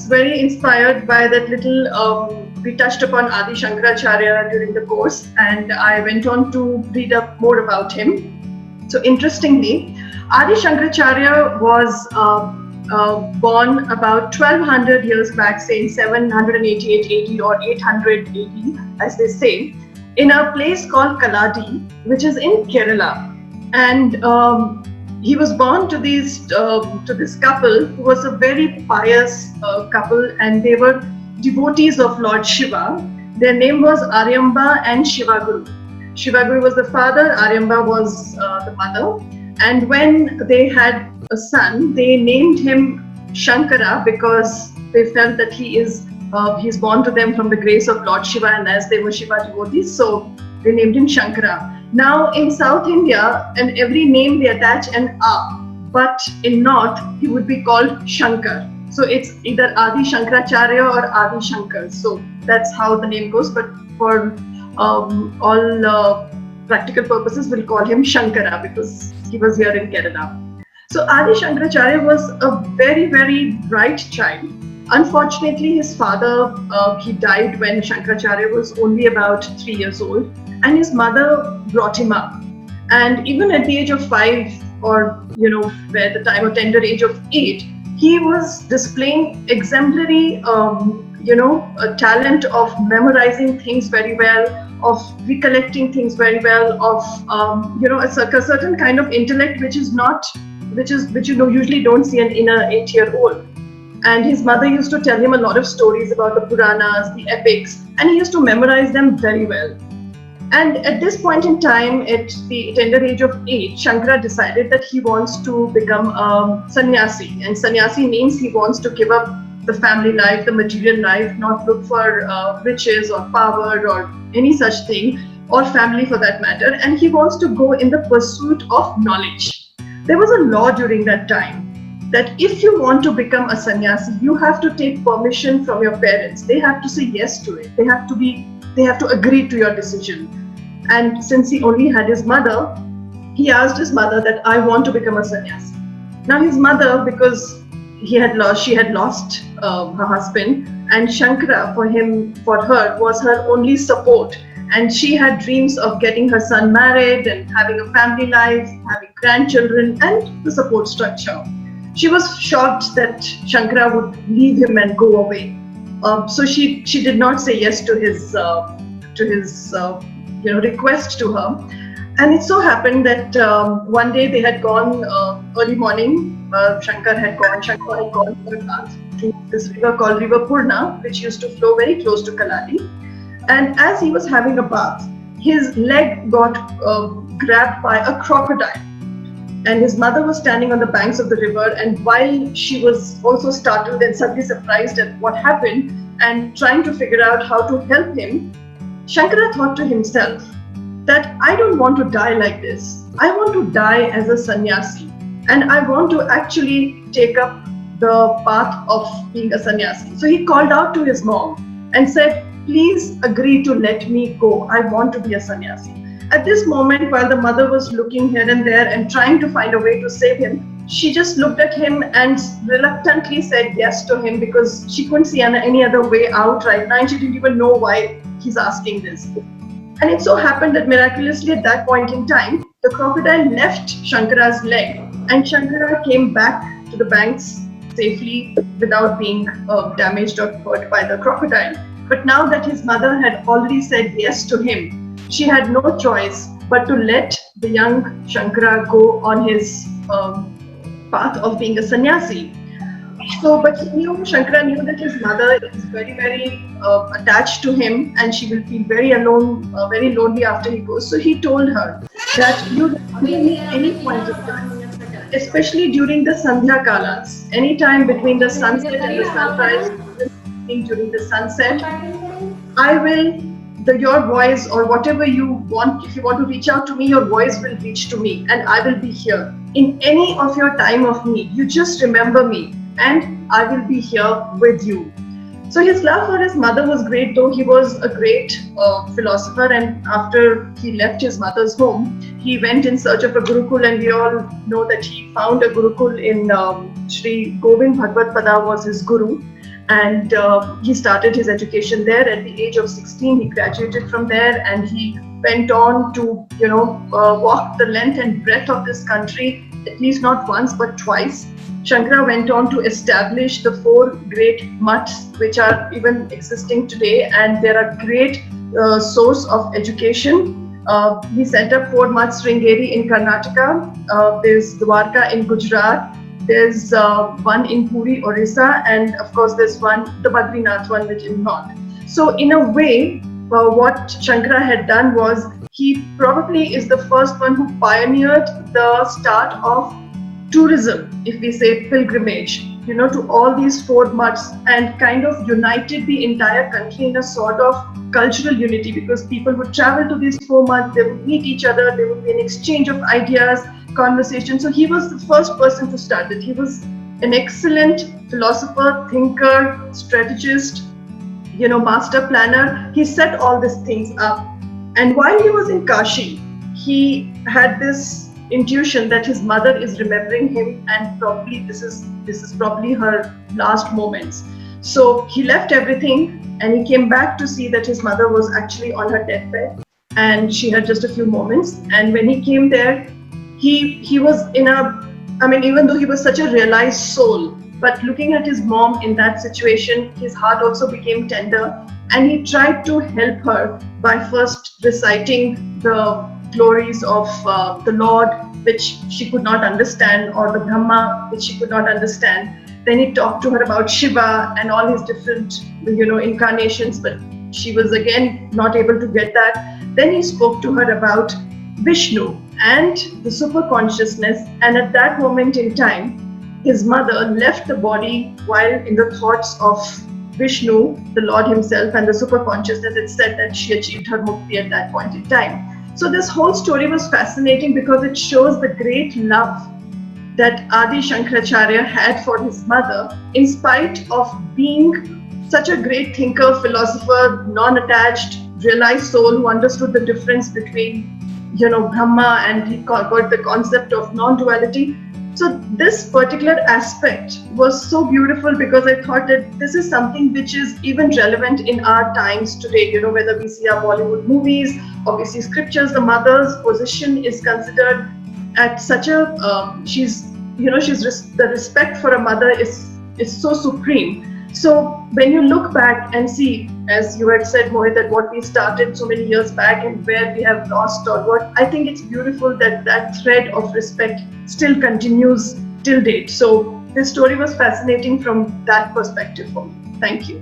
was very inspired by that little, we touched upon Adi Shankaracharya during the course, and I went on to read up more about him. So interestingly, Adi Shankaracharya was born about 1200 years back, say in 788 AD or 800 AD, as they say, in a place called Kaladi, which is in Kerala. And he was born to this couple who was a very pious couple, and they were devotees of Lord Shiva. Their name was Aryamba and Shivaguru. Shivaguru was the father, Aryamba was the mother. And when they had a son, they named him Shankara because they felt that he's born to them from the grace of Lord Shiva, and as they were Shiva devotees, so they named him Shankara. Now in South India, and every name they attach an A, but in North he would be called Shankar. So it's either Adi Shankaracharya or Adi Shankar. So that's how the name goes. But for all practical purposes, we'll call him Shankara because he was here in Kerala. So Adi Shankaracharya was a very, very bright child. Unfortunately, his father, he died when Shankaracharya was only about 3 years old, and his mother brought him up. And even at the age of 5, or by the time of tender age of 8, he was displaying exemplary, a talent of memorizing things very well, of recollecting things very well, of a certain kind of intellect which you usually don't see in an 8-year-old. And his mother used to tell him a lot of stories about the Puranas, the epics, and he used to memorize them very well. And at this point in time, at the tender age of 8, Shankara decided that he wants to become a Sanyasi. And Sanyasi means he wants to give up the family life, the material life, not look for riches or power or any such thing, or family for that matter. And he wants to go in the pursuit of knowledge. There was a law during that time that if you want to become a sannyasi, you have to take permission from your parents. They have to say yes to it. They have to agree to your decision. And since he only had his mother, he asked his mother that I want to become a sannyasi. Now his mother, because she had lost her husband, and Shankara for her was her only support. And she had dreams of getting her son married and having a family life, having grandchildren, and the support structure. She was shocked that Shankara would leave him and go away. So she did not say yes to his request to her. And it so happened that one day they had gone early morning. Shankara had gone for a bath to this river called River Purna, which used to flow very close to Kaladi. And as he was having a bath, his leg got grabbed by a crocodile. And his mother was standing on the banks of the river, and while she was also startled and suddenly surprised at what happened and trying to figure out how to help him, Shankara thought to himself that I don't want to die like this. I want to die as a sannyasi, and I want to actually take up the path of being a sannyasi. So he called out to his mom and said, please agree to let me go. I want to be a sannyasi. At this moment, while the mother was looking here and there and trying to find a way to save him, she just looked at him and reluctantly said yes to him because she couldn't see any other way out right now, and she didn't even know why he's asking this. And it so happened that miraculously at that point in time, the crocodile left Shankara's leg, and Shankara came back to the banks safely without being damaged or hurt by the crocodile. But now that his mother had already said yes to him, she had no choice but to let the young Shankara go on his path of being a sannyasi. So, but Shankara knew that his mother is very, very attached to him, and she will feel very alone, very lonely after he goes. So he told her that you don't need any point of time, especially during the Sandhya Kalas, any time between the sunset and the sunrise, during the sunset, I will, your voice or whatever you want, if you want to reach out to me, your voice will reach to me, and I will be here. In any of your time of need, you just remember me, and I will be here with you. So his love for his mother was great, though he was a great philosopher, and after he left his mother's home, he went in search of a Gurukul, and we all know that he found a Gurukul in Sri Govind Bhagavad Pada was his Guru. and he started his education there. At the age of 16, he graduated from there, and he went on to, walk the length and breadth of this country, at least not once but twice. Shankara went on to establish the 4 great mutts which are even existing today, and they are a great source of education. He set up 4 mutts, Sringeri in Karnataka, there's Dwarka in Gujarat, there's one in Puri, Orissa, and of course there's one, the Badrinath one, which in North. So in a way, what Shankara had done was, he probably is the first one who pioneered the start of tourism, if we say pilgrimage, to all these 4 mutts, and kind of united the entire country in a sort of cultural unity, because people would travel to these 4 mutts, they would meet each other, there would be an exchange of ideas, conversation. So he was the first person to start it. He was an excellent philosopher, thinker, strategist, master planner. He set all these things up. And while he was in Kashi, he had this intuition that his mother is remembering him, and probably this is probably her last moments. So he left everything and he came back to see that his mother was actually on her deathbed and she had just a few moments. And when he came there, he was even though he was such a realized soul, but looking at his mom in that situation, his heart also became tender, and he tried to help her by first reciting the glories of the Lord, which she could not understand, or the Brahma, which she could not understand. Then he talked to her about Shiva and all his different, incarnations, but she was again not able to get that. Then he spoke to her about Vishnu and the super consciousness, and at that moment in time, his mother left the body while in the thoughts of Vishnu, the Lord himself, and the super consciousness. It's said that she achieved her mukti at that point in time. So this whole story was fascinating because it shows the great love that Adi Shankaracharya had for his mother, in spite of being such a great thinker, philosopher, non-attached, realized soul who understood the difference between, Brahma, and he got the concept of non-duality. So this particular aspect was so beautiful because I thought that this is something which is even relevant in our times today, whether we see our Bollywood movies or we see scriptures, the mother's position is considered at such a, the respect for a mother is so supreme. So when you look back and see, as you had said, Mohit, that what we started so many years back and where we have lost or what, I think it's beautiful that that thread of respect still continues till date. So this story was fascinating from that perspective for me. Thank you.